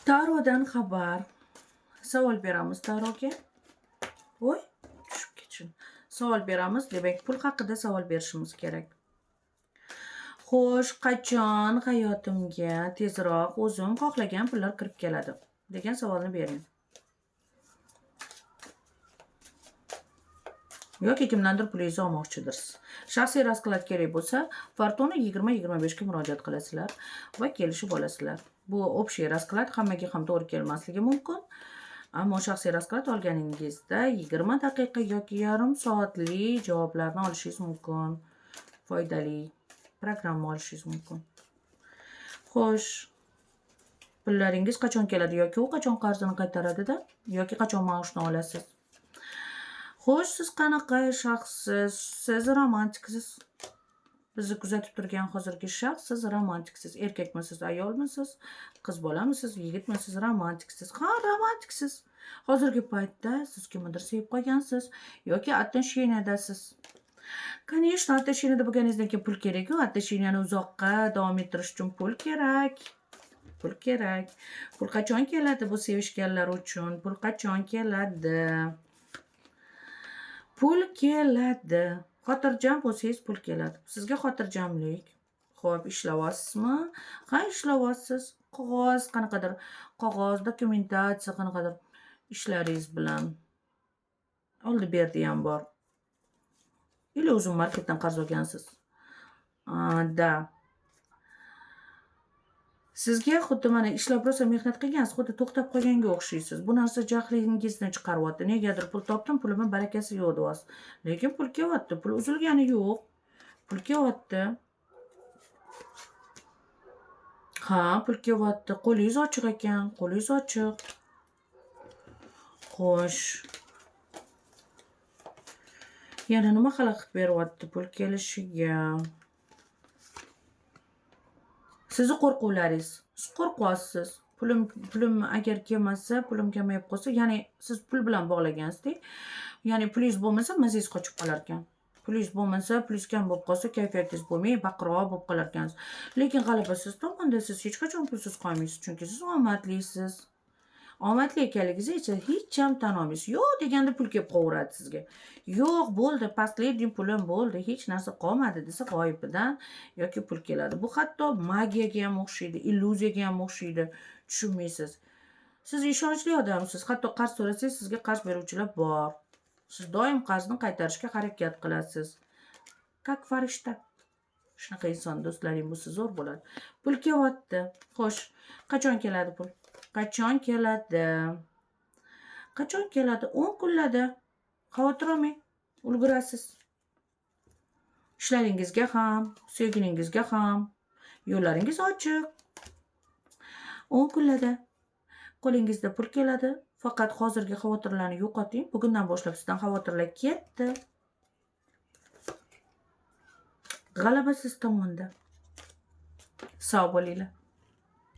Tarodan xabar. Savol beramiz taroga. Voy, tushib ketsin. Savol beramiz, demak, pul haqida savol berishimiz kerak. Xo'sh, qachon hayotimga tezroq o'zim xohlagan pullar kirib keladi degan savolni bering. Yoki kimdandir pulingizni olmoqchidirsiz. Shaxsiy rasklad kerak bo'lsa, Fortuna 20-25 ga murojaat qilasizlar va kelishib olasizlar. Bu общий rasklad hammaga ham to'g'ri kelmasligi mumkin. Ammo shaxsiy rasklad olganingizda 20 daqiqa yoki yarim soatli javoblarni olishingiz mumkin. Foydali programma olishingiz mumkin. Xo'sh, pullaringiz qachon keladi yoki u qachon qarzini qaytaradida yoki qachon maoshni olasiz? Xo'sh, siz qanaqa shaxssiz? Siz romantiksiz. Bizni kuzatib turgan hozirgi shaxs, siz romantiksiz. Erkakmisiz, ayolmisiz, qiz bolamisiz, yigitmisiz, romantiksiz. Ha, romantiksiz. Hozirgi paytda siz kimnidir sevib qolgansiz yoki отношениядasiz. Конечно, отношенияda bo'lganingizdan keyin pul kerak-ku. Отношенияni uzoqqa davom ettirish uchun pul kerak. Pul kerak. Pul qachon keladi bu sevishganlar uchun? Pul qachon keladi? Pul keladi. Xotirjam bo'lsangiz pul keladi. Sizga xotirjamlik. Xo'p, ishlayapsizmi? Ha, ishlayapsiz. Qog'oz, qanaqadir qog'oz, dokumentatsiya, qanaqadir ishlaringiz bilan oldi-berdi ham bor. Или o'zim marketdan qarz olgansiz. Da. Sizga xuddi mana ishlab rosa mehnat qilgansiz, xuddi to'xtab qolganga o'xshaysiz. Bu narsa jahlingizni chiqaryapti. Negadir pul topdim, pulimning barakasi yo'q deyapsiz. Lekin pul kelyapti, pul uzilgani yo'q. Pul kelyapti. Ha, pul kelyapti. Qo'lingiz ochiq ekan, qo'lingiz ochiq. Xo'sh. Yana nima xalaqit beryapti pul kelishiga? Sizni qo'rquvlaringiz. Siz qo'rqyapsiz. Pulim agar kelmasa, pulim kamayib qolsa, ya'ni siz pul bilan bog'lagansiz-da. Ya'ni pulingiz bo'lmasa, mazangiz qochib qolar ekan. Pulingiz bo'lmasa, pulingiz kam bo'lib qolsa, kayfiyatingiz bo'lmay, baqiroq bo'lib qolar ekansiz. Lekin g'alaba siz tomonda, siz hech qachon pulsiz qolmaysiz, chunki siz omadlisiz. Omadli ekanligingizni hech ham tan olmaysiz. Yo'q deganda pul kelib qo'yaveradi sizga. Yo'q, bo'ldi, последний pulim bo'ldi, hech narsa qolmadi desa g'oyibidan yoki pul keladi. Bu hatto magiyaga ham o'xshaydi, illyuziyaga ham o'xshaydi. Tushunmaysiz. Siz ishonchli odamsiz. Hatto qarz so'rasangiz, sizga qarz beruvchilar bor. Siz doim qarzni qaytarishga harakat qilasiz. Как farishta. Shunaqa inson do'stlaring bo'lsa zo'r bo'ladi. Pul kelyapti. Xo'sh, qachon keladi pul? Qachon keladi? Qachon keladi? 10 kunlarda. Xavotir olmang, ulgurasiz. Ishlaringizga ham, sevgilingizga ham yo'llaringiz ochiq. 10 kunlarda qo'lingizda pul keladi. Faqat hozirgi xavotirlarni yo'qoting. Bugundan boshlab sizdan xavotirlar ketdi. G'alaba siz tomonda. Sog' bo'linglar.